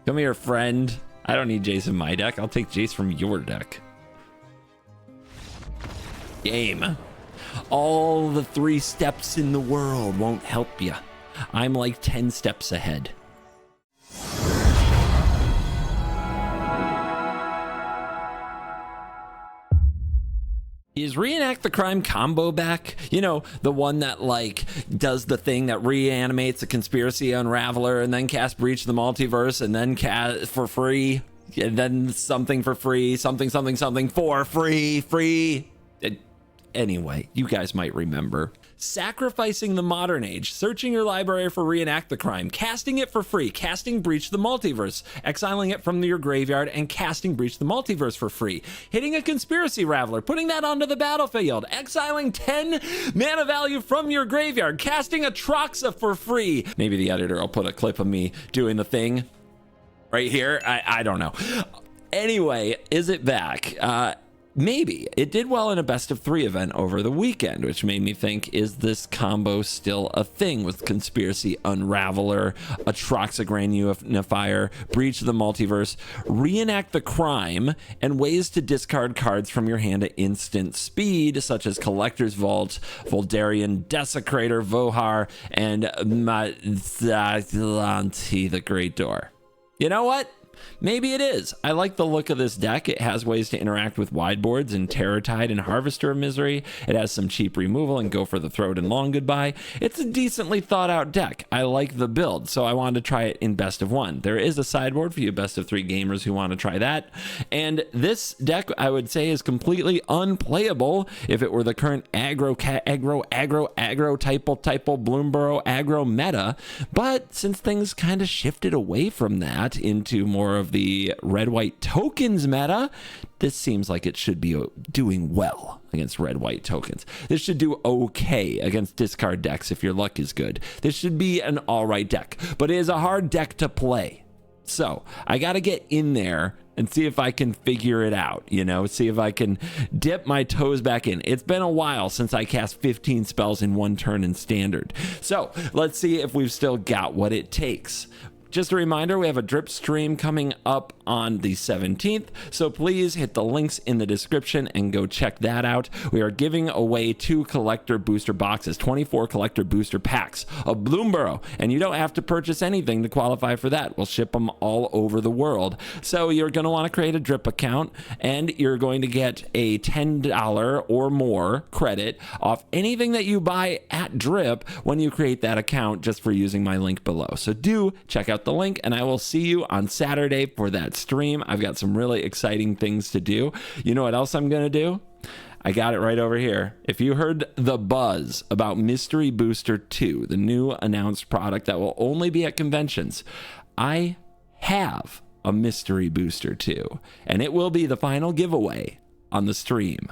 Come here, friend. I don't need Jace in my deck. I'll take Jace from your deck. Game. All the 3 steps in the world won't help you. I'm like 10 steps ahead. Is Reenact the Crime combo back? You know, the one that like does the thing that reanimates a conspiracy unraveler and then cast Breach the Multiverse and then cast for free and then something for free, something for free. Anyway, you guys might remember. Sacrificing the modern age, searching your library for Reenact the Crime, casting it for free, casting Breach the Multiverse, exiling it from your graveyard and casting Breach the Multiverse for free, hitting a Conspiracy Raveler, putting that onto the battlefield, exiling 10 mana value from your graveyard, casting Atraxa for free. Maybe the editor will put a clip of me doing the thing right here. I don't know. Anyway, is it back? Maybe. It did well in a best of 3 event over the weekend, which made me think, is this combo still a thing with Conspiracy Unraveler, Atraxa Grand Unifier, Breach of the Multiverse, Reenact the Crime, and ways to discard cards from your hand at instant speed, such as Collector's Vault, Voldarian Desecrator, Vohar, and Mazatlanti the Great Door. You know what? Maybe it is. I like the look of this deck. It has ways to interact with Wideboards and Terrortide and Harvester of Misery. It has some cheap removal and Go for the Throat and Long Goodbye. It's a decently thought out deck. I like the build, so I wanted to try it in best of 1. There is a sideboard for you best of 3 gamers who want to try that. And this deck, I would say, is completely unplayable if it were the current aggro typo Bloomburrow aggro meta. But since things kind of shifted away from that into more of the red-white tokens meta, this seems like it should be doing well against red-white tokens. This should do okay against discard decks if your luck is good. This should be an all-right deck, but it is a hard deck to play. So I got to get in there and see if I can figure it out, you know, see if I can dip my toes back in. It's been a while since I cast 15 spells in 1 turn in Standard. So let's see if we've still got what it takes. Just a reminder, we have a drip stream coming up on the 17th, so please hit the links in the description and go check that out. We are giving away 2 collector booster boxes, 24 collector booster packs of Bloomburrow, and you don't have to purchase anything to qualify for that. We'll ship them all over the world. So you're going to want to create a drip account, and you're going to get a $10 or more credit off anything that you buy at drip when you create that account, just for using my link below. So do check out the link, and I will see you on Saturday for that stream. I've got some really exciting things to do. You know what else I'm going to do? I got it right over here. If you heard the buzz about Mystery Booster 2, the new announced product that will only be at conventions, I have a Mystery Booster 2, and it will be the final giveaway on the stream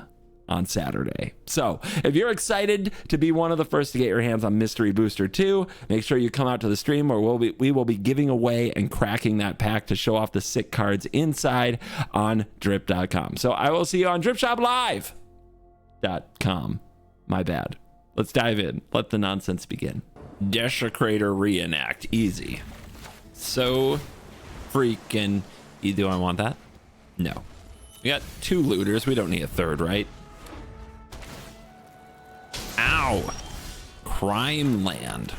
on Saturday. So if you're excited to be one of the first to get your hands on Mystery Booster 2, make sure you come out to the stream where we will be giving away and cracking that pack to show off the sick cards inside on drip.com. So I will see you on dripshoplive.com. My bad. Let's dive in. Let the nonsense begin. Desecrator Reenact. Easy. So freaking easy. Do I want that? No. We got 2 looters. We don't need a third, right? Ow! Crime land.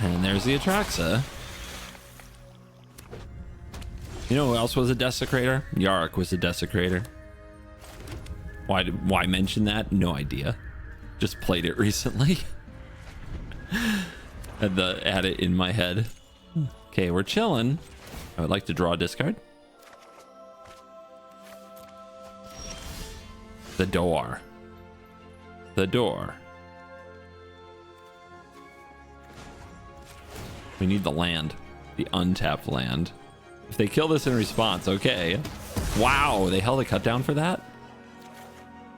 And there's the Atraxa. You know who else was a Desecrator? Yarok was a Desecrator. Why mention that? No idea. Just played it recently. Had it in my head. Okay, we're chilling. I would like to draw a discard. The door. The door. We need the land. The untapped land. If they kill this in response, okay. Wow, they held a cut down for that?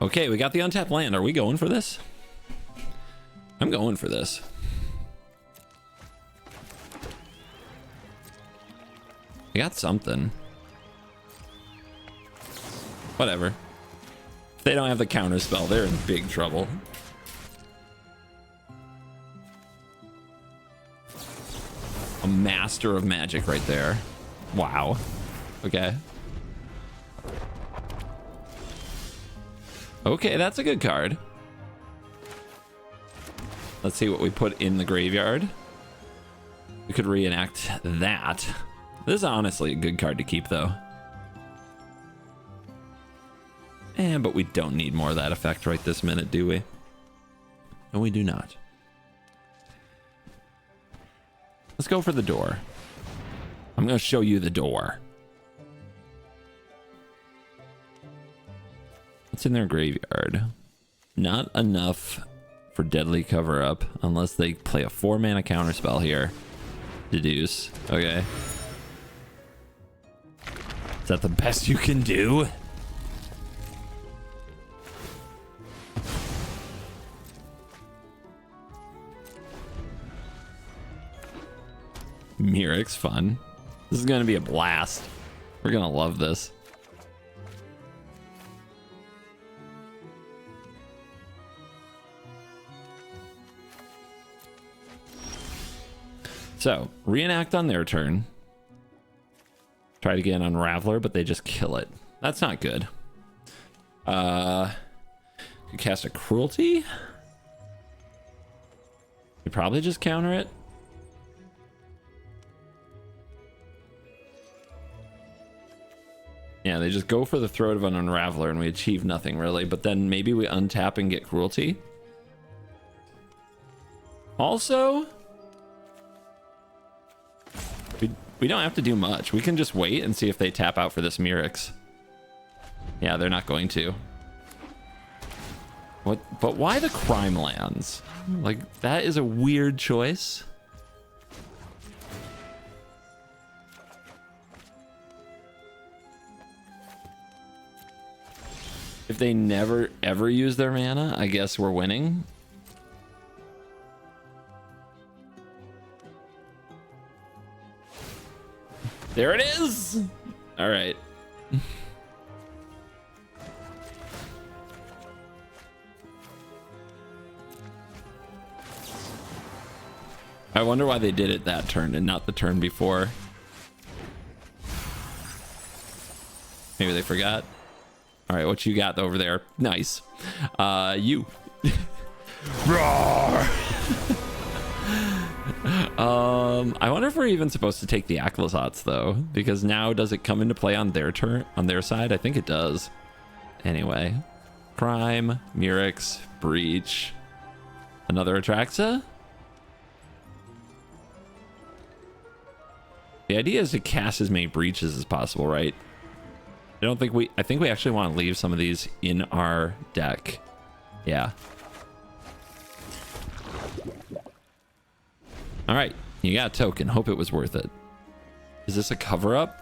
Okay, we got the untapped land. Are we going for this? I'm going for this. I got something. Whatever. If they don't have the counter spell, they're in big trouble. A master of magic right there. Wow. Okay. Okay, that's a good card. Let's see what we put in the graveyard. We could reenact that. This is honestly a good card to keep, though. But we don't need more of that effect right this minute, do we? No, we do not. Let's go for the door. I'm going to show you the door. What's in their graveyard? Not enough for deadly cover up unless they play a 4-mana counterspell here. Deduce. Okay. Is that the best you can do? Mirac's fun. This is going to be a blast. We're going to love this. So, reenact on their turn. Try to get an Unraveler, but they just kill it. That's not good. You cast a Cruelty? You probably just counter it. Yeah, they just go for the throat of an Unraveler and we achieve nothing really, but then maybe we untap and get Cruelty. Also, we don't have to do much. We can just wait and see if they tap out for this Mirix. Yeah, they're not going to. What? But why the Crime Lands? Like, that is a weird choice. If they never ever use their mana, I guess we're winning. There it is. All right. I wonder why they did it that turn and not the turn before. Maybe they forgot. All right, what you got over there? Nice. You. Roar! I wonder if we're even supposed to take the Aclazotz though, because now does it come into play on their turn, on their side? I think it does. Anyway, Crime, Mirix, Breach, another Atraxa. The idea is to cast as many breaches as possible, right? I think we actually want to leave some of these in our deck. Yeah. All right, you got a token. Hope it was worth it. Is this a cover up?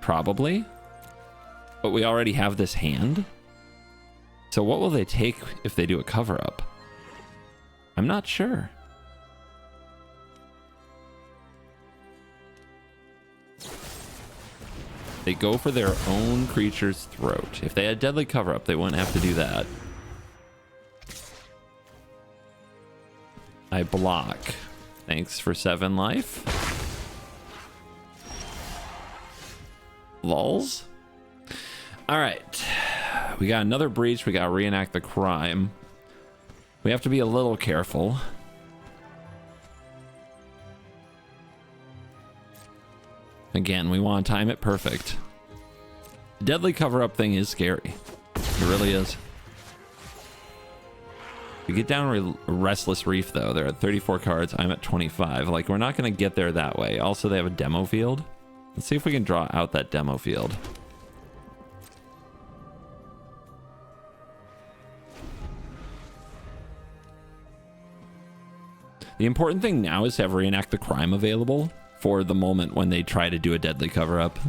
Probably. But we already have this hand. So what will they take if they do a cover up? I'm not sure. They go for their own creature's throat. If they had deadly cover up, they wouldn't have to do that. I block. Thanks for 7 life. Lulz. All right. We got another breach. We got to reenact the crime. We have to be a little careful. Again, we want to time it perfect. The deadly cover-up thing is scary. It really is. We get down Restless Reef, though. They're at 34 cards. I'm at 25. Like, we're not going to get there that way. Also, they have a demo field. Let's see if we can draw out that demo field. The important thing now is to have Reenact the Crime available for the moment when they try to do a deadly cover-up.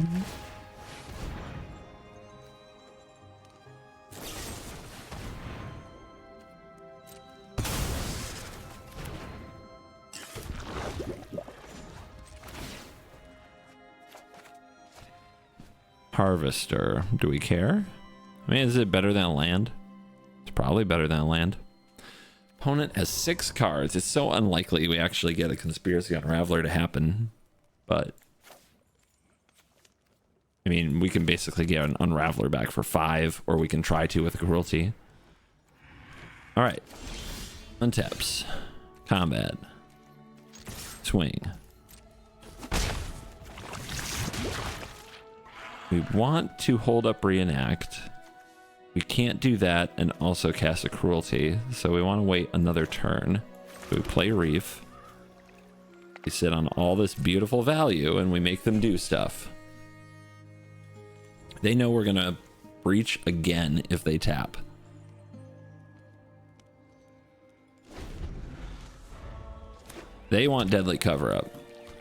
Harvester. Do we care? I mean, is it better than a land? It's probably better than a land. Opponent has 6 cards. It's so unlikely we actually get a Conspiracy Unraveler to happen. But I mean, we can basically get an Unraveler back for 5, or we can try to with Cruelty. All right. Untaps. Combat. Swing. We want to hold up Reenact. We can't do that and also cast a Cruelty, so we want to wait another turn. So we play Reef. We sit on all this beautiful value and we make them do stuff. They know we're gonna breach again if they tap. They want Deadly Cover-Up.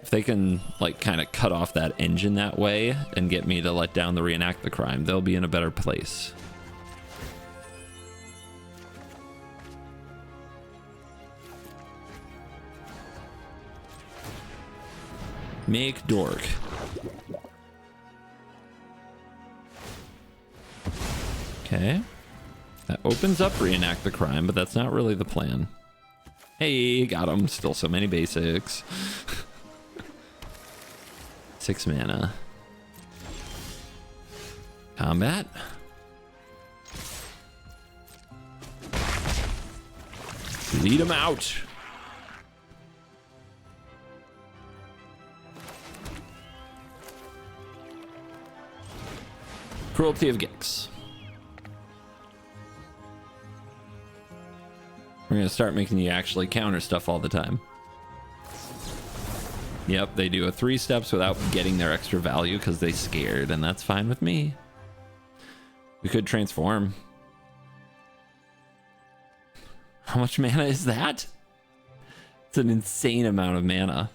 If they can like kind of cut off that engine that way and get me to let down the Reenact the Crime, they'll be in a better place. Make Dork. Okay. That opens up Reenact the Crime, but that's not really the plan. Hey, got him. Still so many basics. 6 mana. Combat. Lead him out. Cruelty of Gix. We're gonna start making you actually counter stuff all the time. Yep, they do a 3 steps without getting their extra value because they scared, and that's fine with me. We could transform. How much mana is that? It's an insane amount of mana.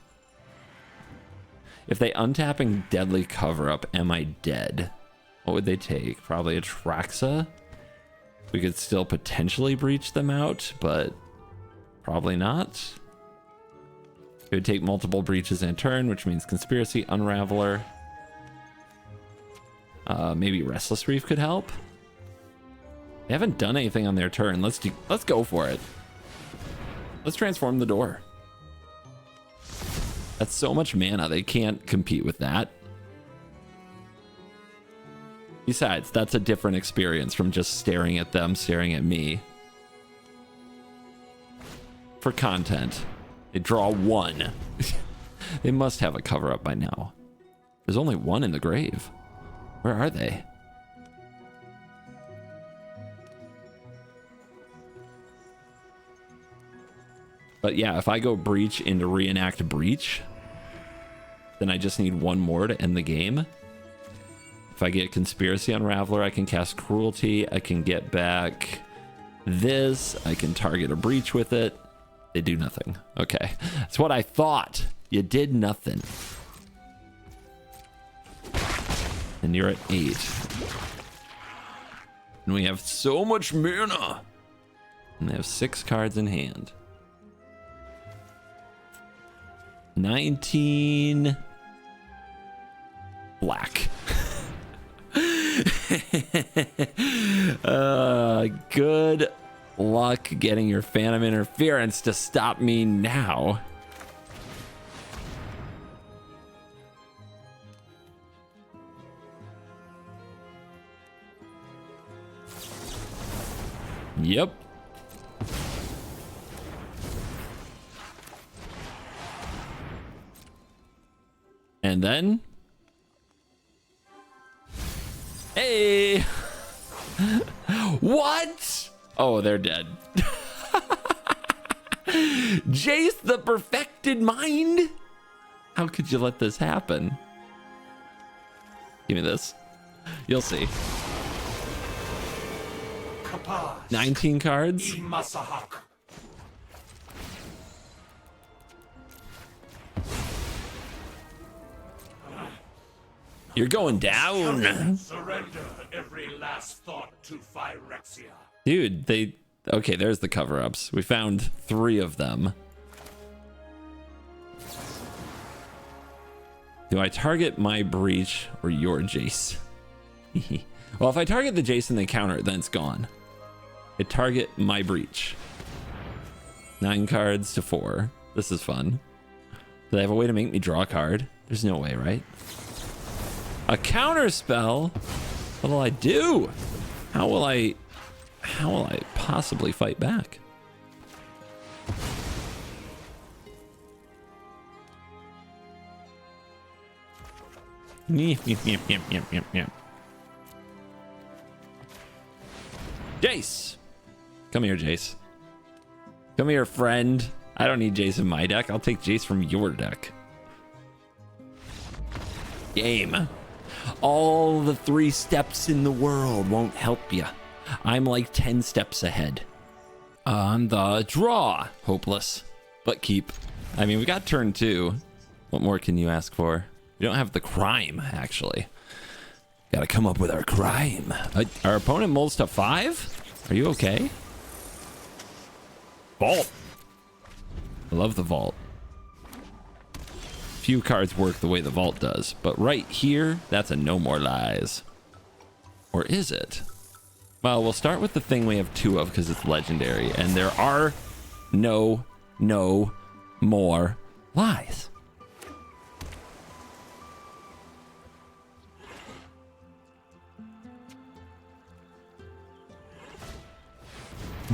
If they untap and Deadly Cover-Up, am I dead? What would they take? Probably Atraxa. We could still potentially breach them out, but probably not. It would take multiple breaches in a turn, which means Conspiracy, Unraveler. Maybe Restless Reef could help. They haven't done anything on their turn. Let's go for it. Let's transform the door. That's so much mana. They can't compete with that. Besides, that's a different experience from just staring at them, staring at me. For content, they draw 1. They must have a cover-up by now. There's only 1 in the grave. Where are they? But yeah, if I go breach into Reenact breach, then I just need 1 more to end the game. If I get Conspiracy Unraveler, I can cast Cruelty. I can get back this. I can target a breach with it. They do nothing. Okay. That's what I thought. You did nothing. And you're at 8. And we have so much mana. And they have 6 cards in hand. 19 black. Good luck getting your Phantom Interference to stop me now. Yep. And then hey. What? Oh, they're dead. Jace the Perfected Mind? How could you let this happen? Give me this. You'll see. 19 cards. You're going down. Surrender every last thought to Phyrexia. Dude, okay, there's the cover-ups. We found 3 of them. Do I target my breach or your Jace? Well, if I target the Jace and they counter it, then it's gone. I target my breach. 9 cards to 4. This is fun. Do they have a way to make me draw a card? There's no way, right? A counter spell? What'll I do? How will I possibly fight back? Jace! Come here, Jace. Come here, friend. I don't need Jace in my deck. I'll take Jace from your deck. Game. All the 3 steps in the world won't help you. I'm like 10 steps ahead. On the draw. Hopeless. But keep. I mean, we got turn 2. What more can you ask for? We don't have the crime, actually. Gotta come up with our crime. Our opponent molds to 5? Are you okay? Vault. I love the vault. Few cards work the way the vault does, but right here, that's a no more lies. Or is it? Well, we'll start with the thing we have 2 of because it's legendary, and there are no more lies.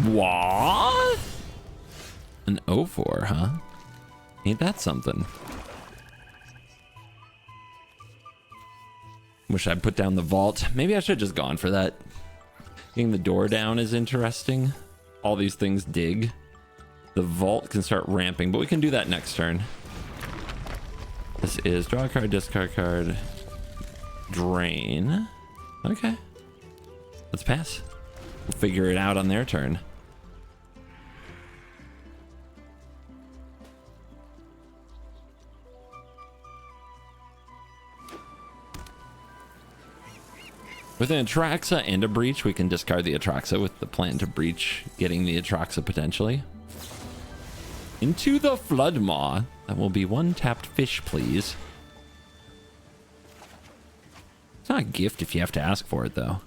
What? An 0-4, huh? Ain't that something? Wish I'd put down the vault. Maybe I should have just gone for that. Getting the door down is interesting. All these things dig. The vault can start ramping, but we can do that next turn. This is draw a card, discard card, drain. Okay. Let's pass. We'll figure it out on their turn. With an Atraxa and a Breach, we can discard the Atraxa with the plan to Breach, getting the Atraxa potentially. Into the Floodmaw. That will be 1 tapped fish, please. It's not a gift if you have to ask for it, though.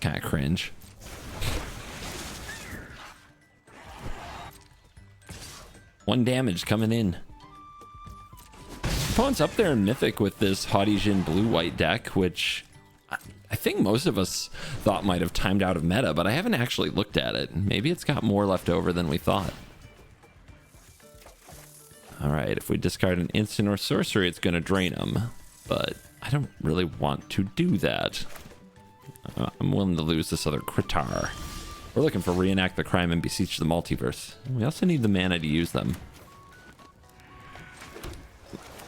Kind of cringe. One damage coming in. Opponent's up there in Mythic with this Haughty Jin blue-white deck, which I think most of us thought might have timed out of meta, but I haven't actually looked at it. Maybe it's got more left over than we thought. All right, if we discard an instant or sorcery, it's going to drain them, but I don't really want to do that. I'm willing to lose this other Kritar. We're looking for Reenact the Crime and Beseech the Multiverse. We also need the mana to use them.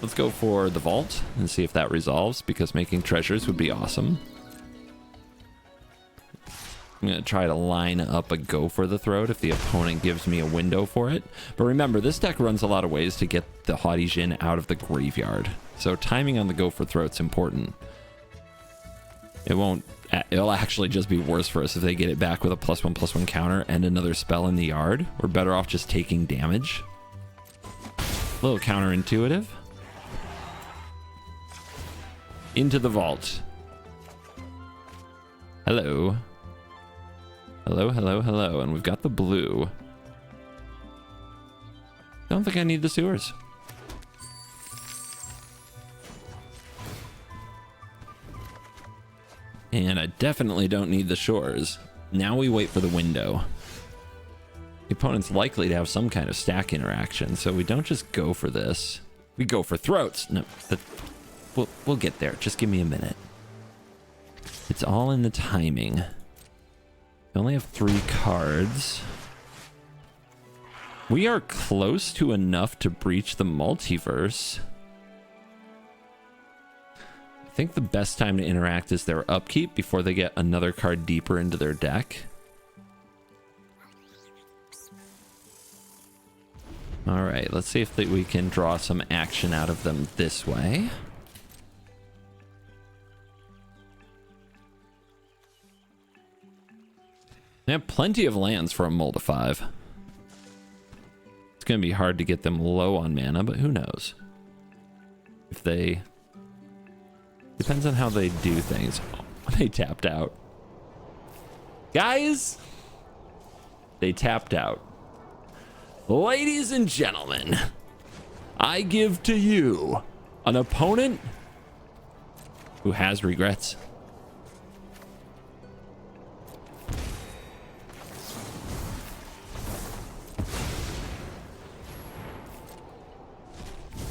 Let's go for the Vault and see if that resolves, because making treasures would be awesome. I'm going to try to line up a Go for the Throat if the opponent gives me a window for it. But remember, this deck runs a lot of ways to get the Haughty Jin out of the graveyard. So timing on the Go for Throat's important. It'll actually just be worse for us if they get it back with a +1/+1 counter and another spell in the yard. We're better off just taking damage. A little counterintuitive. Into the vault. Hello. Hello, hello, hello. And we've got the blue. Don't think I need the sewers. And I definitely don't need the shores. Now we wait for the window. The opponent's likely to have some kind of stack interaction, so we don't just go for this. We go for throats. No, we'll get there. Just give me a minute. It's all in the timing. We only have 3 cards. We are close to enough to breach the multiverse. I think the best time to interact is their upkeep before they get another card deeper into their deck. All right, let's see if we can draw some action out of them this way. They have plenty of lands for a mull to 5. It's going to be hard to get them low on mana, but who knows? If they... Depends on how they do things. Oh, they tapped out. Guys! They tapped out. Ladies and gentlemen, I give to you an opponent who has regrets.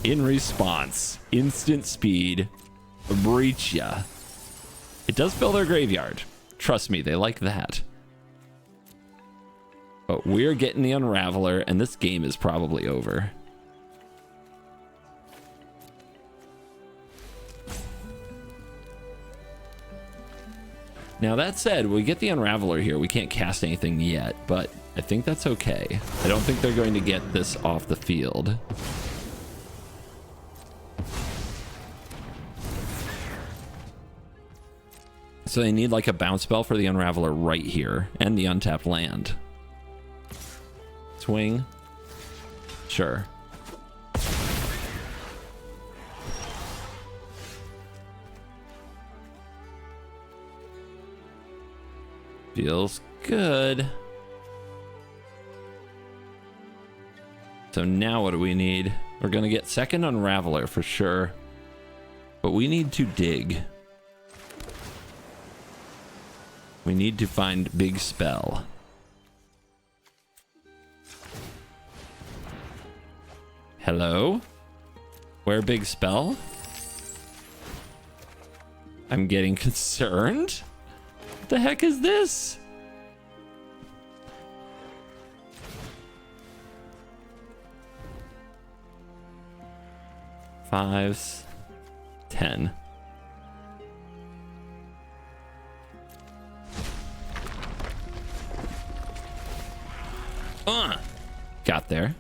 In response, instant speed, breach ya. It does fill their graveyard. Trust me, they like that. But we're getting the Unraveler, and this game is probably over. Now that said, we get the Unraveler here. We can't cast anything yet, but I think that's okay. I don't think they're going to get this off the field. So they need like a bounce spell for the Unraveler right here, and the untapped land. Swing. Sure. Feels good. So now what do we need? We're gonna get second Unraveler for sure, but we need to dig. We need to find big spell. Hello? Where big spell? I'm getting concerned. What the heck is this? Fives, 10. Got there.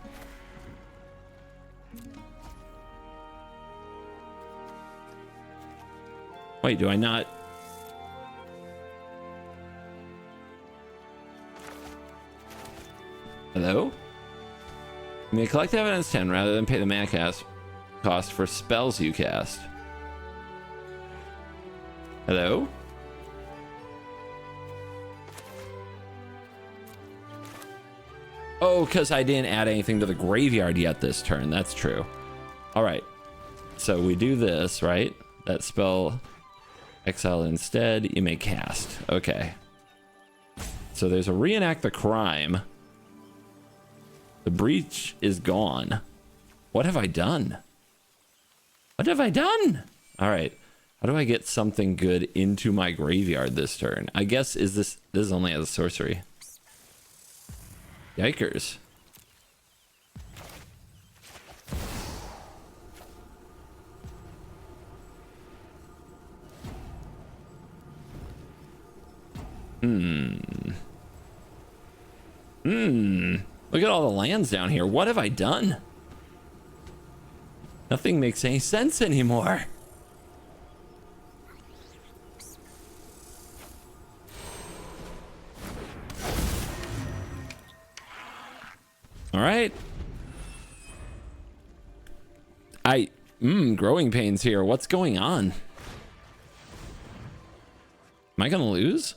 Wait, do I not? Hello? You may collect evidence 10 rather than pay the mana cast cost for spells you cast. Hello? Oh, because I didn't add anything to the graveyard yet this turn. That's true. All right. So we do this, right? That spell exile instead. You may cast. Okay. So there's a Reenact the Crime. The breach is gone. What have I done? What have I done? All right. How do I get something good into my graveyard this turn? I guess this is only as a sorcery. Yikers. Look at all the lands down here. What have I done? Nothing makes any sense anymore. All right. Growing pains here. What's going on? Am I gonna lose?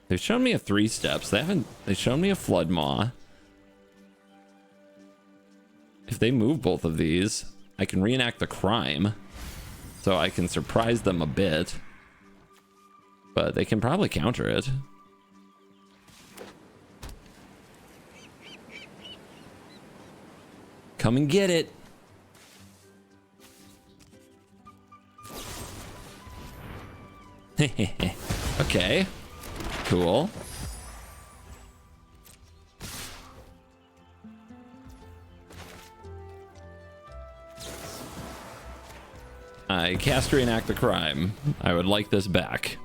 They've shown me a 3 steps. They've shown me a Flood Maw. If they move both of these, I can reenact the crime. So I can surprise them a bit. But they can probably counter it. Come and get it. Okay. Cool. I cast Reenact the Crime. I would like this back.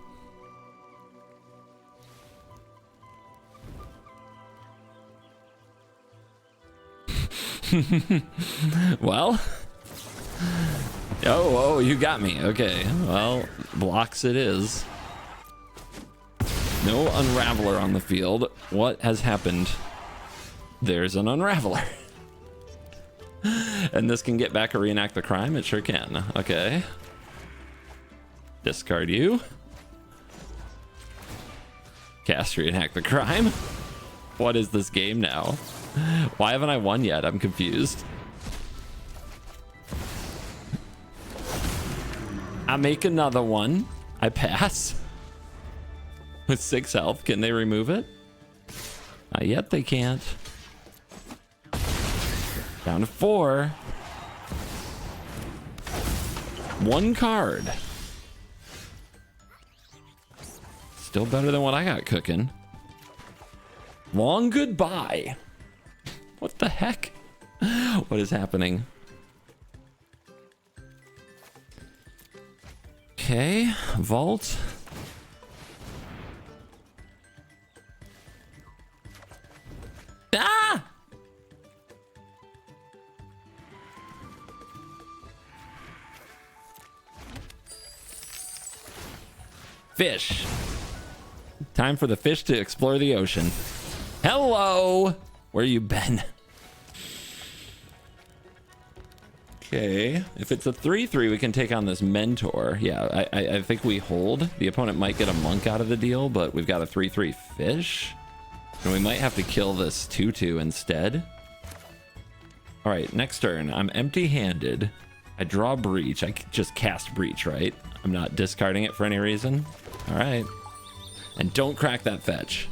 Well. Oh, you got me. Okay. Well, blocks it is. No Unraveler on the field. What has happened? There's an Unraveler. And this can get back a Reenact the Crime? It sure can. Okay. Discard you. Cast Reenact the Crime. What is this game now? Why haven't I won yet? I'm confused. I make another one. I pass. With 6 health, can they remove it? Not yet, they can't. Down to 4. 1 card. Still better than what I got cooking. Long goodbye. What the heck? What is happening? Okay, vault. Ah! Fish. Time for the fish to explore the ocean. Hello! Where you been? Okay, if it's a 3/3, we can take on this mentor. Yeah, I think we hold. The opponent might get a monk out of the deal, but we've got a 3/3 fish. And we might have to kill this 2/2 instead. All right, next turn. I'm empty-handed. I draw Breach. I can just cast Breach, right? I'm not discarding it for any reason. All right. And don't crack that fetch.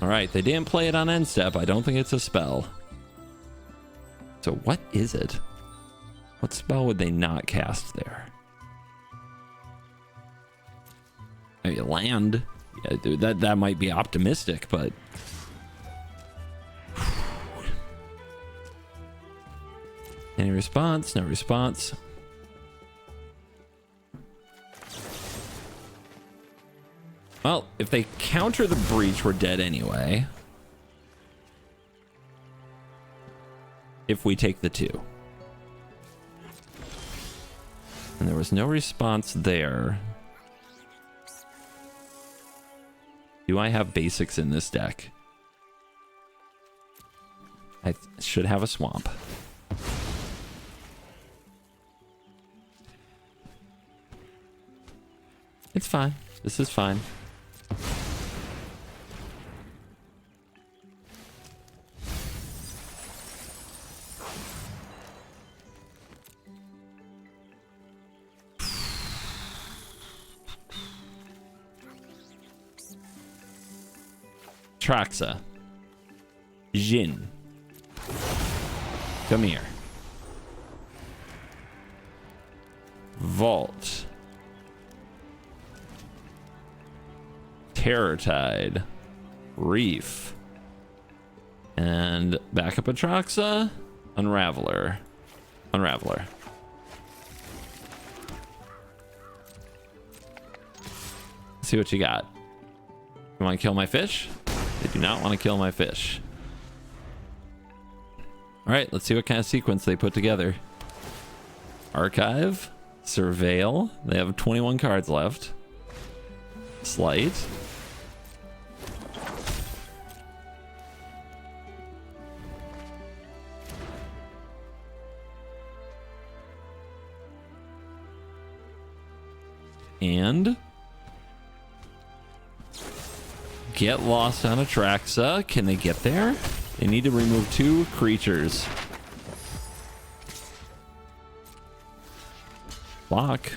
All right, they didn't play it on end step. I don't think it's a spell. So what is it? What spell would they not cast there? Maybe land. Yeah, dude, that might be optimistic, but any response? No response. Well, if they counter the Breach, we're dead anyway. If we take the 2. And there was no response there. Do I have basics in this deck? I should have a swamp. It's fine. This is fine. Atraxa. Jin. Dimir. Vault. Terror Tide. Reef. And backup Atraxa. Unraveler. Unraveler. See what you got. You want to kill my fish? They do not want to kill my fish. All right, let's see what kind of sequence they put together. Archive. Surveil. They have 21 cards left. Slight. And get lost on Atraxa. Can they get there? They need to remove 2 creatures. Block.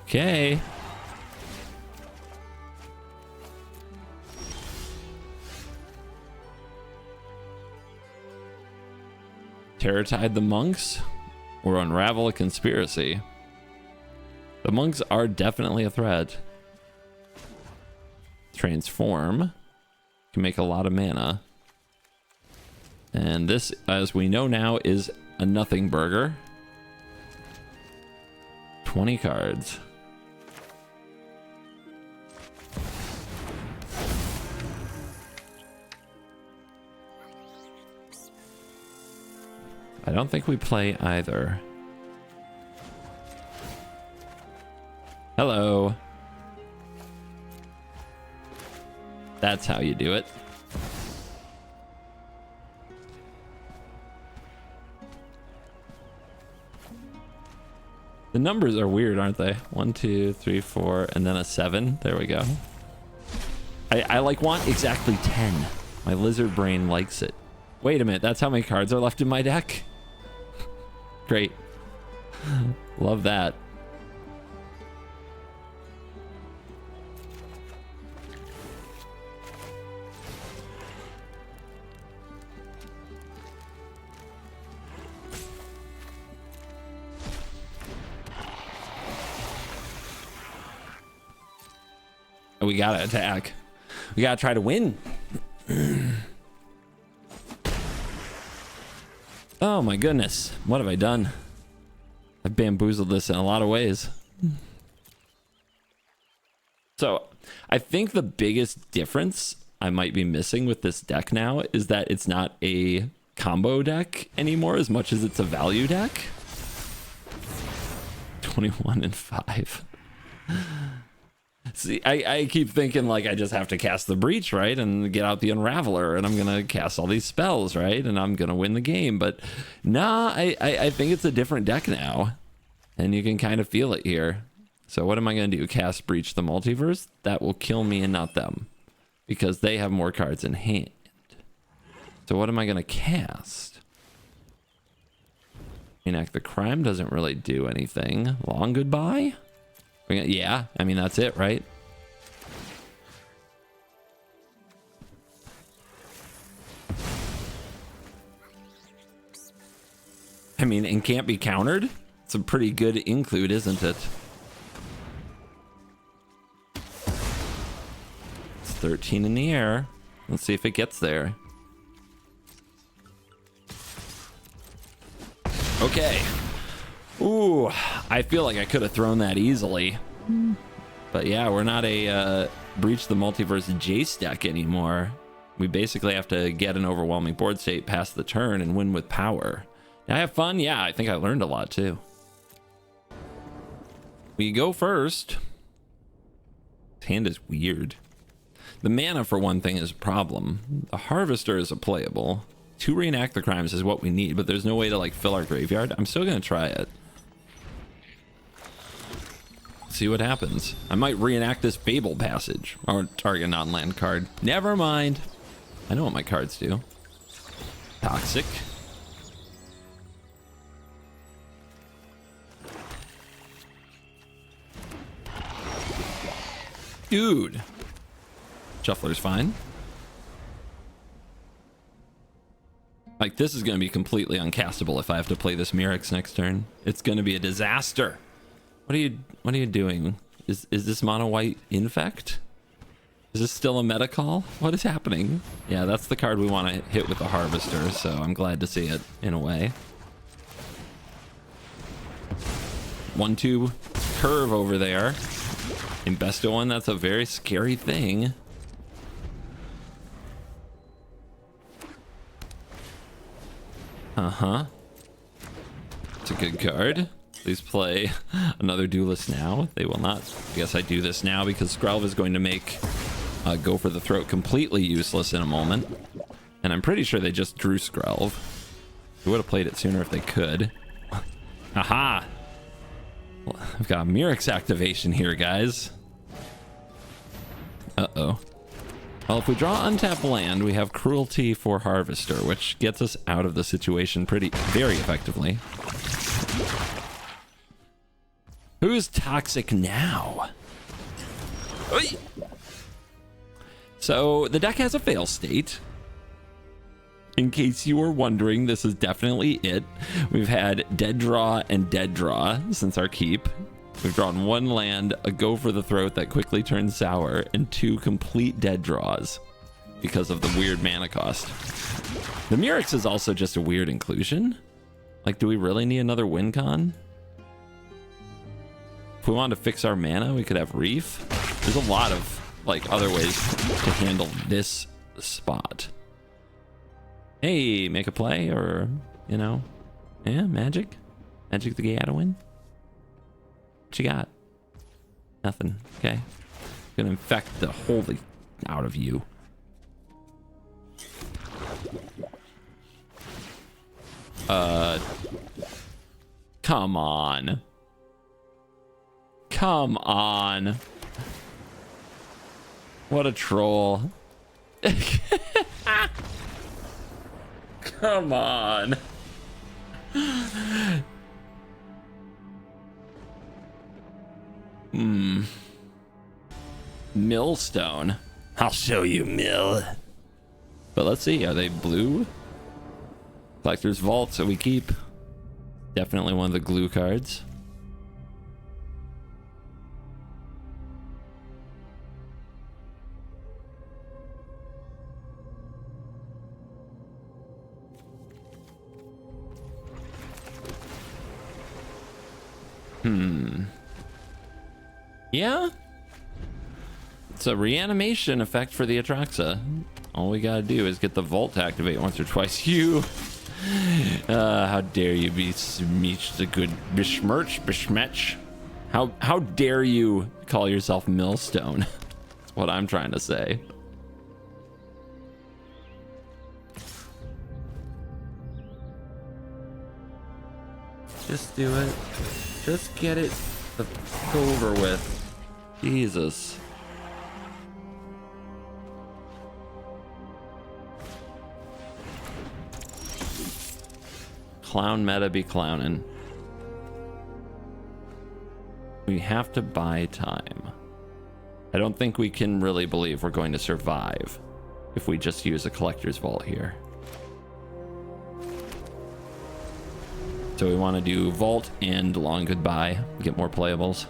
Okay. Terror Tide the monks or unravel a conspiracy. The monks are definitely a threat. Transform. Can make a lot of mana. And this, as we know now, is a nothing burger. 20 cards. I don't think we play either. Hello. That's how you do it. The numbers are weird, aren't they? 1, 2, 3, 4, and then a 7. There we go. I like want exactly 10. My lizard brain likes it. Wait a minute, that's how many cards are left in my deck? Great. Love that. We gotta attack. We gotta try to win. Oh my goodness. What have I done? I've bamboozled this in a lot of ways. So I think the biggest difference I might be missing with this deck now is that it's not a combo deck anymore as much as it's a value deck. 21 and 5. See, I keep thinking like I just have to cast the Breach, right? And get out the Unraveler, and I'm going to cast all these spells, right? And I'm going to win the game. But nah, I think it's a different deck now. And you can kind of feel it here. So what am I going to do? Cast Breach the Multiverse? That will kill me and not them. Because they have more cards in hand. So what am I going to cast? Reenact the Crime doesn't really do anything. Long Goodbye? Yeah, I mean, that's it, right? I mean, and can't be countered? It's a pretty good include, isn't it? It's 13 in the air. Let's see if it gets there. Okay. Ooh, I feel like I could have thrown that easily. But yeah, we're not a Breach the Multiverse Jace deck anymore. We basically have to get an overwhelming board state past the turn and win with power. Did I have fun? Yeah, I think I learned a lot too. We go first. This hand is weird. The mana, for one thing, is a problem. The Harvester is a playable. 2 Reenact the Crimes is what we need, but there's no way to like fill our graveyard. I'm still gonna try it. See what happens. I might reenact this Fable Passage or target non-land card. Never mind. I know what my cards do. Toxic. Dude. Shuffler's fine. Like, this is going to be completely uncastable if I have to play this Mirrex next turn. It's going to be a disaster. What are you doing? Is this mono white infect? Is this still a meta call? What is happening? Yeah, that's the card we want to hit with the Harvester, so I'm glad to see it in a way. 1-2 curve over there. In best of one, that's a very scary thing. Uh-huh. It's a good card. Please play another Duelist now. They will not. I guess I do this now because Skrelv is going to make Go for the Throat completely useless in a moment. And I'm pretty sure they just drew Skrelv. They would have played it sooner if they could. Aha! Well, I've got a Mirrex activation here, guys. Uh-oh. Well, if we draw untapped land, we have Cruelty for Harvester, which gets us out of the situation very effectively. Who's toxic now? Oy! So the deck has a fail state. In case you were wondering, this is definitely it. We've had dead draw and dead draw since our keep. We've drawn 1 land, a Go for the Throat that quickly turns sour, and 2 complete dead draws because of the weird mana cost. The Mirrex is also just a weird inclusion. Like, do we really need another win con? If we wanted to fix our mana, we could have Reef. There's a lot of like other ways to handle this spot. Hey, make a play, or you know, yeah, Magic the Gathering. What you got? Nothing. Okay, gonna infect the holy out of you. Come on. Come on. What a troll. Come on. Millstone. I'll show you, Mill. But let's see, are they blue? Collector's Vault, so we keep. Definitely one of the glue cards. Yeah? It's a reanimation effect for the Atraxa. All we gotta do is get the vault to activate once or twice. You, how dare you be smeeched a good bishmerch? How dare you call yourself Millstone? That's what I'm trying to say. Just do it. Just get it over with. Jesus. Clown meta be clownin'. We have to buy time. I don't think we can really believe we're going to survive if we just use a collector's vault here. So we want to do vault and long goodbye, get more playables.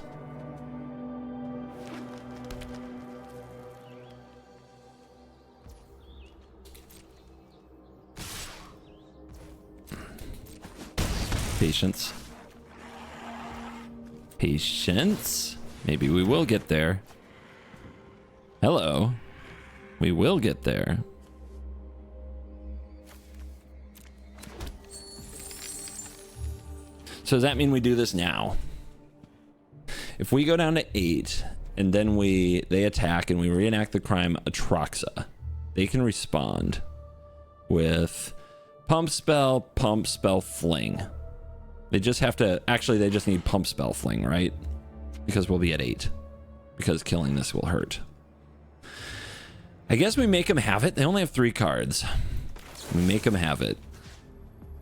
Patience. Patience. Maybe we will get there. Hello. We will get there. So does that mean we do this now? If we go down to 8 and then they attack and we reenact the crime Atraxa, they can respond with pump spell, fling. They just have to, actually they just need pump spell fling, right? Because we'll be at 8. Because killing this will hurt. I guess we make them have it. They only have 3 cards. We make them have it.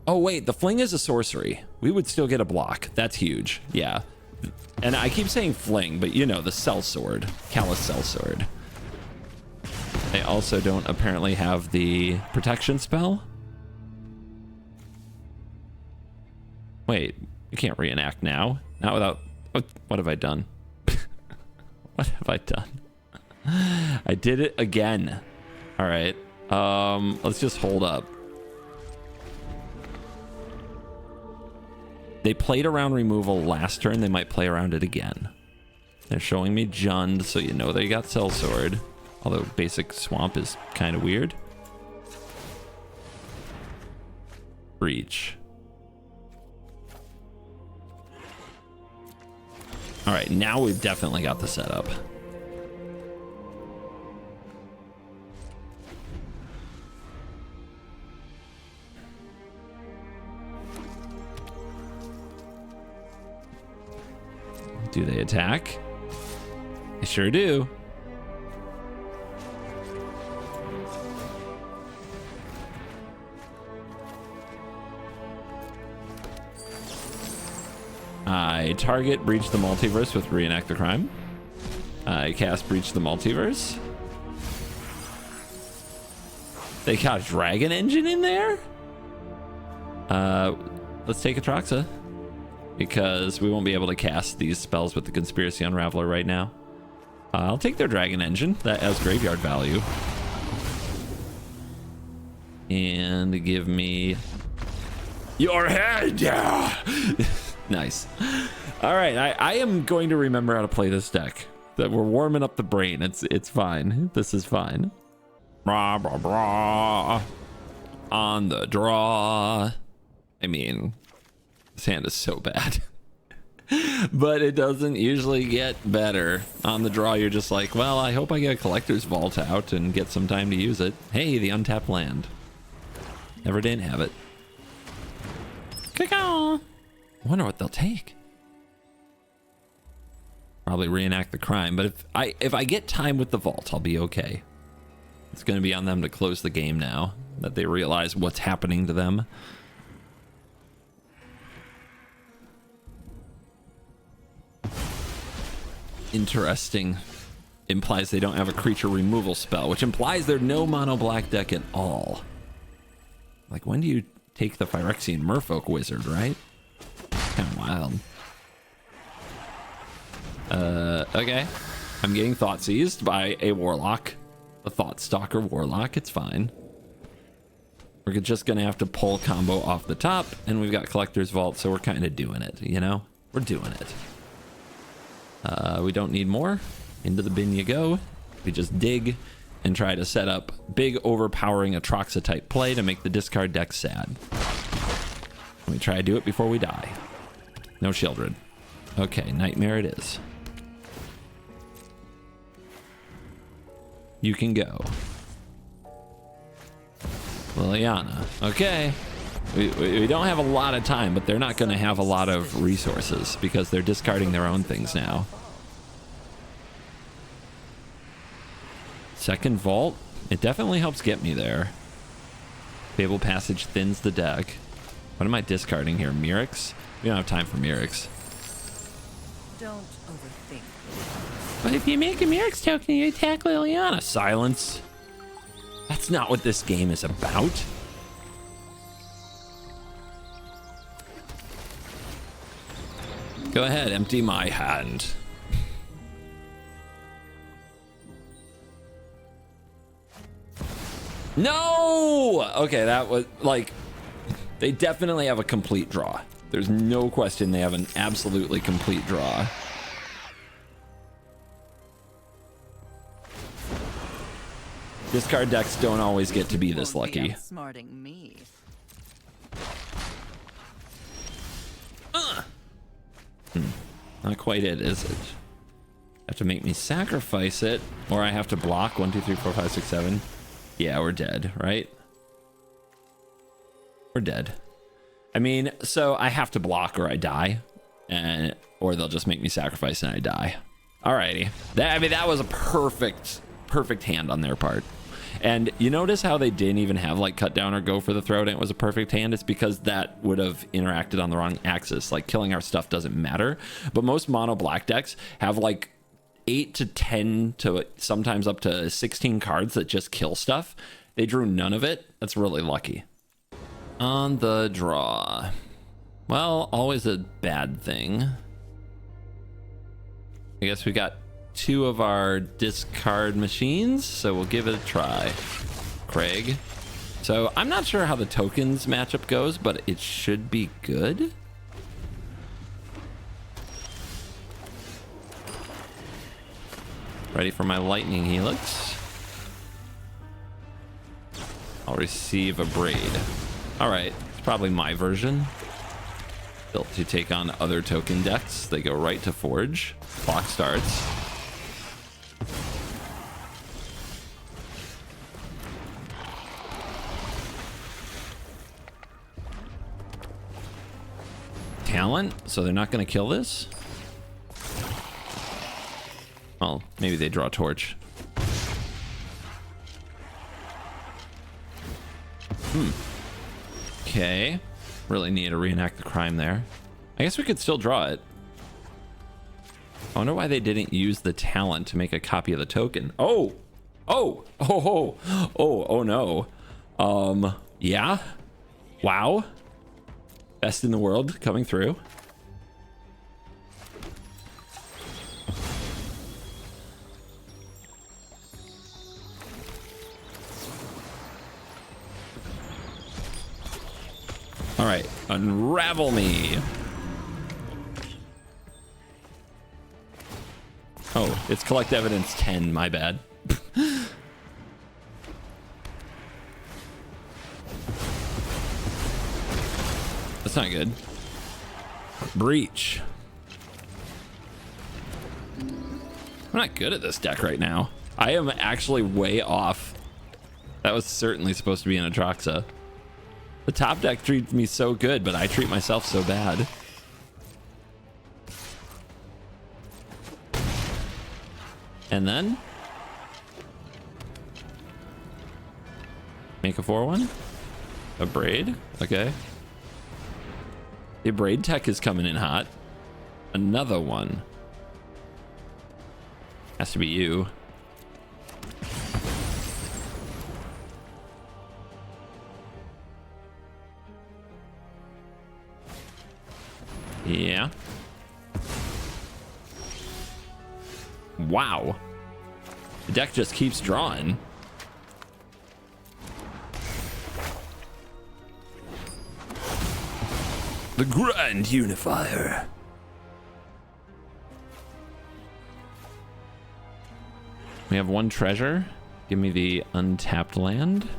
Oh wait, the fling is a sorcery. We would still get a block. That's huge. Yeah. And I keep saying fling, but you know, the sellsword. Callous sellsword. They also don't apparently have the protection spell. Wait, you can't reenact now. Not without... What have I done? What have I done? I did it again. All right. Let's just hold up. They played around removal last turn. They might play around it again. They're showing me Jund, so you know they got sellsword. Although basic swamp is kind of weird. Breach. All right, now we've definitely got the setup. Do they attack? They sure do. I target Breach the Multiverse with Reenact the Crime. I cast Breach the Multiverse. They got Dragon Engine in there? Let's take Atraxa, because we won't be able to cast these spells with the Conspiracy Unraveler right now. I'll take their Dragon Engine. That has graveyard value. And give me your head. Yeah. Nice. All right, I am going to remember how to play this deck. That we're warming up the brain. It's fine. This is fine. Rah, rah, rah. On the draw. I mean, this hand is so bad. But it doesn't usually get better. On the draw, you're just like, well, I hope I get a Collector's Vault out and get some time to use it. Hey, the untapped land. Never didn't have it. I wonder what they'll take. Probably reenact the crime, but if I get time with the vault, I'll be okay. It's going to be on them to close the game now that they realize what's happening to them. Interesting. Implies they don't have a creature removal spell, which implies they're no mono black deck at all. Like, when do you take the Phyrexian Merfolk Wizard, right? Kind of wild. Okay. I'm getting thought seized by a warlock. A thought stalker warlock. It's fine. We're just gonna have to pull combo off the top, and we've got Collector's Vault, so we're kind of doing it, you know? We're doing it. We don't need more. Into the bin you go. We just dig and try to set up big overpowering Atraxa type play to make the discard deck sad. We try to do it before we die. No Shieldred. Okay, Nightmare it is. You can go. Liliana. Okay. We don't have a lot of time, but they're not going to have a lot of resources because they're discarding their own things now. Second Vault. It definitely helps get me there. Fable Passage thins the deck. What am I discarding here? Mirrex? We don't have time for Mirrex. Don't overthink. But if you make a Mirrex token, you attack Liliana. Silence. That's not what this game is about. Go ahead, empty my hand. No! Okay, that was like, they definitely have a complete draw. There's no question they have an absolutely complete draw. Discard decks don't always get to be this lucky. Outsmarting me. Not quite it, is it? Have to make me sacrifice it, or I have to block 1, 2, 3, 4, 5, 6, 7. Yeah, we're dead, right? We're dead. I mean, so I have to block or I die, and or they'll just make me sacrifice and I die. Alrighty. That was a perfect hand on their part. And you notice how they didn't even have like cut down or go for the throat and it was a perfect hand? It's because that would have interacted on the wrong axis. Like killing our stuff doesn't matter. But most mono black decks have like 8 to 10 to sometimes up to 16 cards that just kill stuff. They drew none of it. That's really lucky. On the draw. Well, always a bad thing. I guess we got 2 of our discard machines, so we'll give it a try. Craig. So I'm not sure how the tokens matchup goes, but it should be good. Ready for my lightning helix. I'll receive a braid. All right, it's probably my version. Built to take on other token decks. They go right to forge. Clock starts. Talent, so they're not going to kill this. Well, maybe they draw a torch. Okay. Really need to reenact the crime there. I guess we could still draw it. I wonder why they didn't use the talent to make a copy of the token. Oh no. Yeah. Wow. Best in the world coming through. All right, unravel me. Oh, it's collect evidence 10, my bad. That's not good. Breach. I'm not good at this deck right now. I am actually way off. That was certainly supposed to be an Atraxa. The top deck treats me so good, but I treat myself so bad. And then make a 4/1. A braid. Okay. The braid tech is coming in hot. Another one. Has to be you. Yeah. Wow. The deck just keeps drawing. The Grand Unifier. We have one treasure. Give me the untapped land.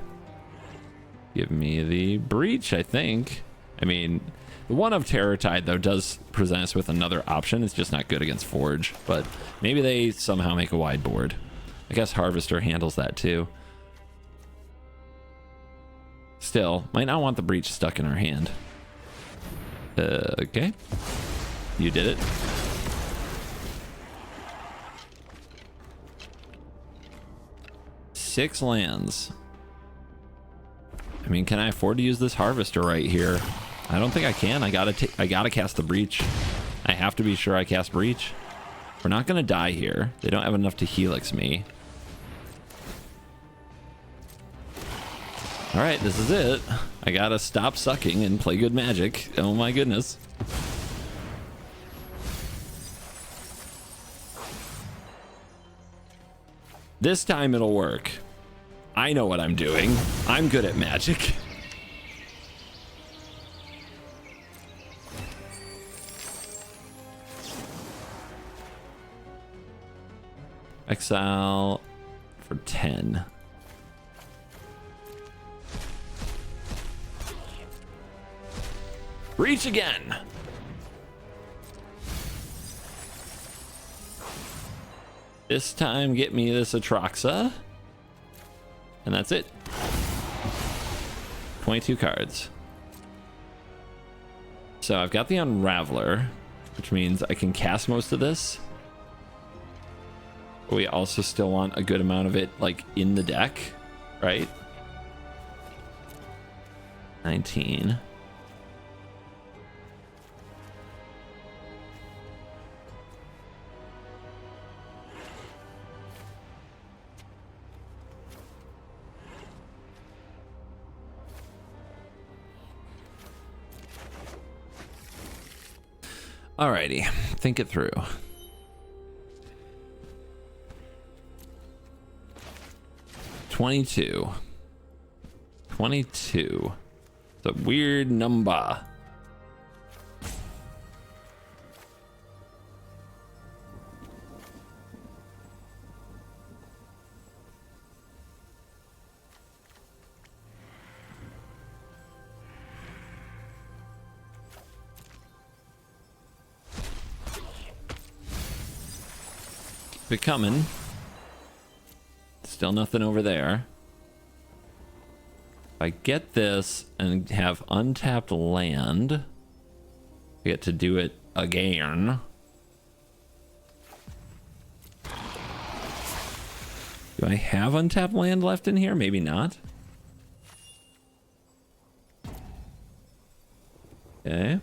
Give me the breach, I think. I mean, the one of Terror Tide, though, does present us with another option. It's just not good against Forge, but maybe they somehow make a wide board. I guess Harvester handles that too. Still, might not want the breach stuck in our hand. Okay. You did it. Six lands. I mean, can I afford to use this Harvester right here? I don't think I can. I gotta cast the breach. I have to be sure I cast breach. We're not gonna die here. They don't have enough to helix me. All right, this is it. I gotta stop sucking and play good Magic. Oh my goodness. This time it'll work. I know what I'm doing. I'm good at Magic. Exile for 10. Reach again. This time get me this Atraxa. And that's it. 22 cards. So I've got the Unraveler, which means I can cast most of this. But we also still want a good amount of it like in the deck, right? 19. Alrighty, think it through. 22. 22. It's a weird number. Keep it coming. Still nothing over there. If I get this and have untapped land, I get to do it again. Do I have untapped land left in here? Maybe not. Okay.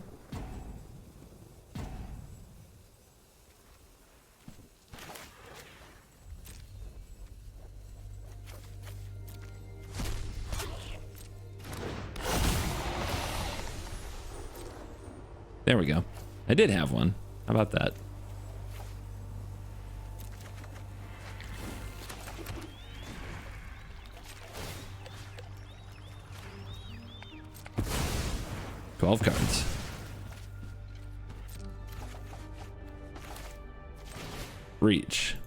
There we go. I did have one. How about that? $12 cards. Reach.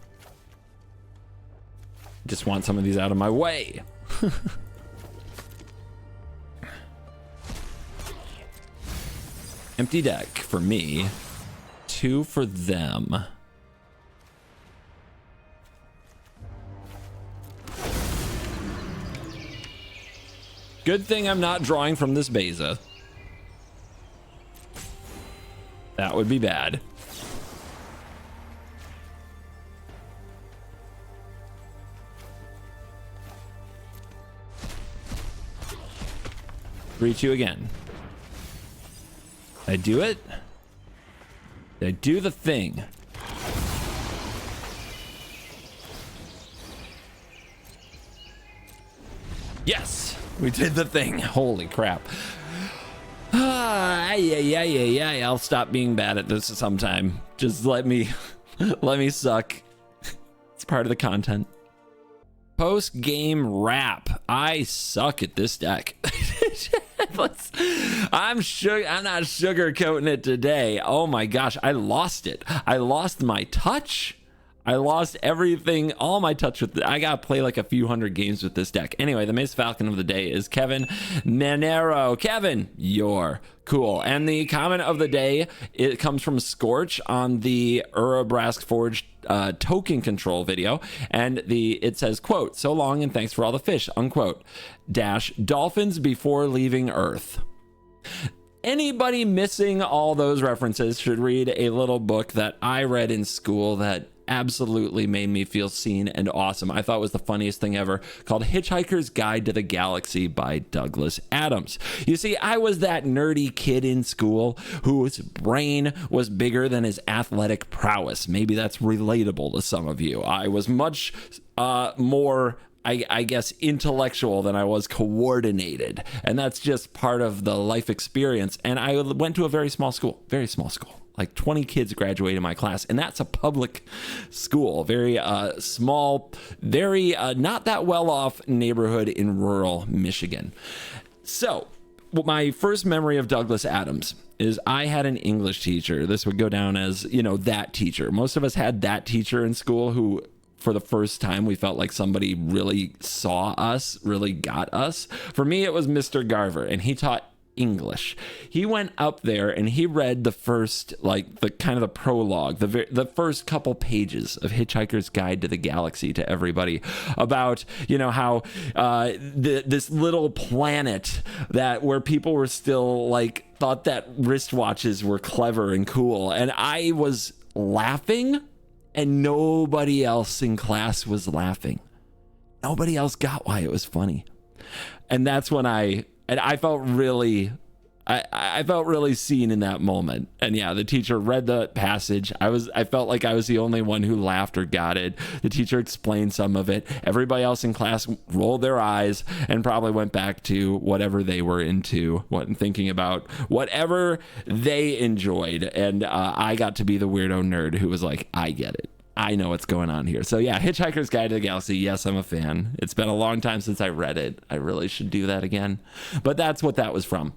Just want some of these out of my way. Empty deck for me, 2 for them. Good thing I'm not drawing from this Beza. That would be bad. Reach you again. Did I do it? Did I do the thing? Yes, we did the thing. Holy crap. Yeah. I'll stop being bad at this sometime. Just let me suck. It's part of the content. Post-game wrap. I suck at this deck. I'm not sugarcoating it today. Oh my gosh, I lost it. I lost my touch. I lost everything, all my touch with it. I got to play like a few hundred games with this deck. Anyway, the Mace Falcon of the day is Kevin Nanero. Kevin, you're cool. And the comment of the day, it comes from Scorch on the Urabrask Forge token control video. And it says, quote, "So long and thanks for all the fish," unquote. Dash, dolphins before leaving Earth. Anybody missing all those references should read a little book that I read in school that absolutely made me feel seen and awesome. I thought it was the funniest thing ever, called Hitchhiker's Guide to the Galaxy by Douglas Adams. You see, I was that nerdy kid in school whose brain was bigger than his athletic prowess. Maybe that's relatable to some of you. I was much more I guess intellectual than I was coordinated, and that's just part of the life experience. And I went to a very small school, like 20 kids graduated my class, and that's a public school, very small, very not that well off neighborhood in rural Michigan. So my first memory of Douglas Adams is I had an English teacher. This would go down as, that teacher. Most of us had that teacher in school who, for the first time, we felt like somebody really saw us, really got us. For me, it was Mr. Garver, and he taught English. He went up there and he read the first, the prologue, the first couple pages of Hitchhiker's Guide to the Galaxy to everybody about, how this little planet where people were still thought that wristwatches were clever and cool. And I was laughing, and nobody else in class was laughing. Nobody else got why it was funny. And that's when I felt really, I felt really seen in that moment. And yeah, the teacher read the passage. I felt like I was the only one who laughed or got it. The teacher explained some of it. Everybody else in class rolled their eyes and probably went back to whatever they were into, thinking about whatever they enjoyed. And I got to be the weirdo nerd who was like, I get it. I know what's going on here. So yeah, Hitchhiker's Guide to the Galaxy. Yes, I'm a fan. It's been a long time since I read it. I really should do that again. But that's what that was from.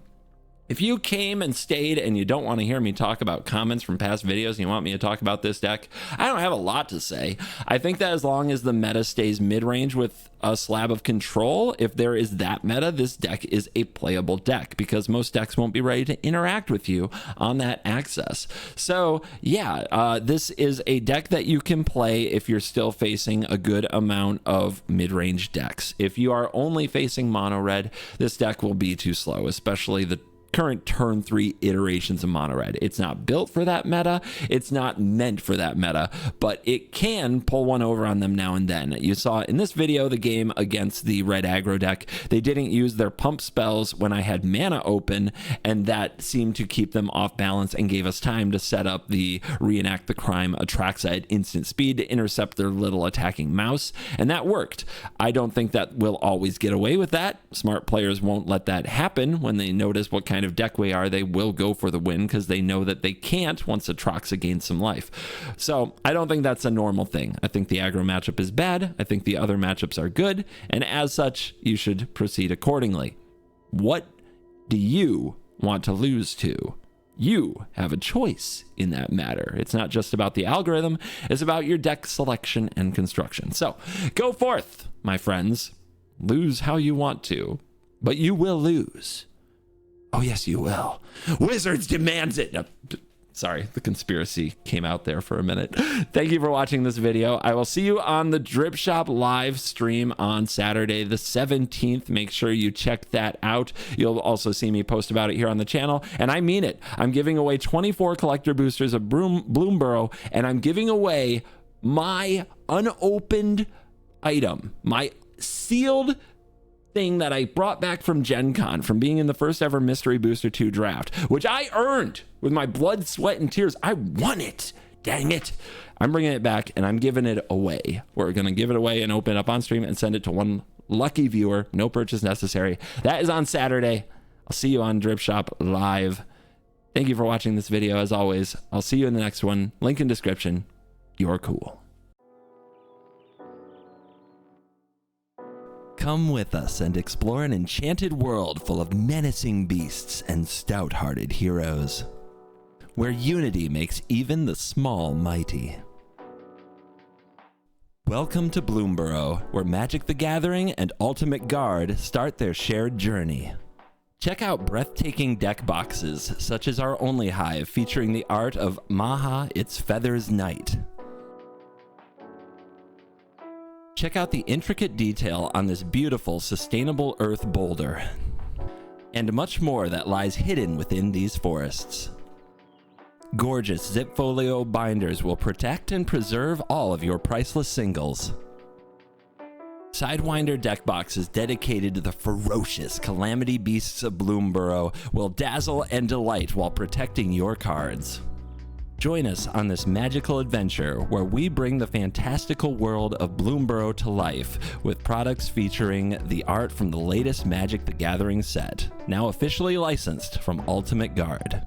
If you came and stayed and you don't want to hear me talk about comments from past videos and you want me to talk about this deck, I don't have a lot to say. I think that as long as the meta stays mid-range with a slab of control, if there is that meta, this deck is a playable deck because most decks won't be ready to interact with you on that access. So yeah, this is a deck that you can play if you're still facing a good amount of mid-range decks. If you are only facing mono red, this deck will be too slow, especially the current turn 3 iterations of mono red. It's not built for that meta. It's not meant for that meta, but it can pull one over on them now and then. You saw in this video the game against the red aggro deck. They didn't use their pump spells when I had mana open, and that seemed to keep them off balance and gave us time to set up the Reenact the Crime Atraxa at instant speed to intercept their little attacking mouse, and that worked. I don't think that we'll always get away with that. Smart players won't let that happen. When they notice what kind of deck we are, they will go for the win because they know that they can't once Atraxa gains some life. So I don't think that's a normal thing. I think the aggro matchup is bad. I think the other matchups are good, and as such, you should proceed accordingly. What do you want to lose to? You have a choice in that matter. It's not just about the algorithm, it's about your deck selection and construction. So go forth, my friends. Lose how you want to, but you will lose. Oh, yes, you will. Wizards demands it. No, sorry, the conspiracy came out there for a minute. Thank you for watching this video. I will see you on the Drip Shop live stream on Saturday the 17th. Make sure you check that out. You'll also see me post about it here on the channel. And I mean it. I'm giving away 24 collector boosters of Bloomburrow, and I'm giving away my unopened item, my sealed thing that I brought back from Gen Con, from being in the first ever Mystery Booster 2 draft, which I earned with my blood, sweat, and tears. I won it. Dang it. I'm bringing it back and I'm giving it away. We're going to give it away and open it up on stream and send it to one lucky viewer. No purchase necessary. That is on Saturday. I'll see you on Drip Shop Live. Thank you for watching this video. As always, I'll see you in the next one. Link in description. You're cool. Come with us and explore an enchanted world full of menacing beasts and stout-hearted heroes, where unity makes even the small mighty. Welcome to Bloomburrow, where Magic the Gathering and Ultimate Guard start their shared journey. Check out breathtaking deck boxes, such as our Only Hive featuring the art of Maha Its Feathers Knight. Check out the intricate detail on this beautiful sustainable earth boulder, and much more that lies hidden within these forests. Gorgeous Zipfolio binders will protect and preserve all of your priceless singles. Sidewinder deck boxes dedicated to the ferocious calamity beasts of Bloomburrow will dazzle and delight while protecting your cards. Join us on this magical adventure where we bring the fantastical world of Bloomburrow to life with products featuring the art from the latest Magic the Gathering set, now officially licensed from Ultimate Guard.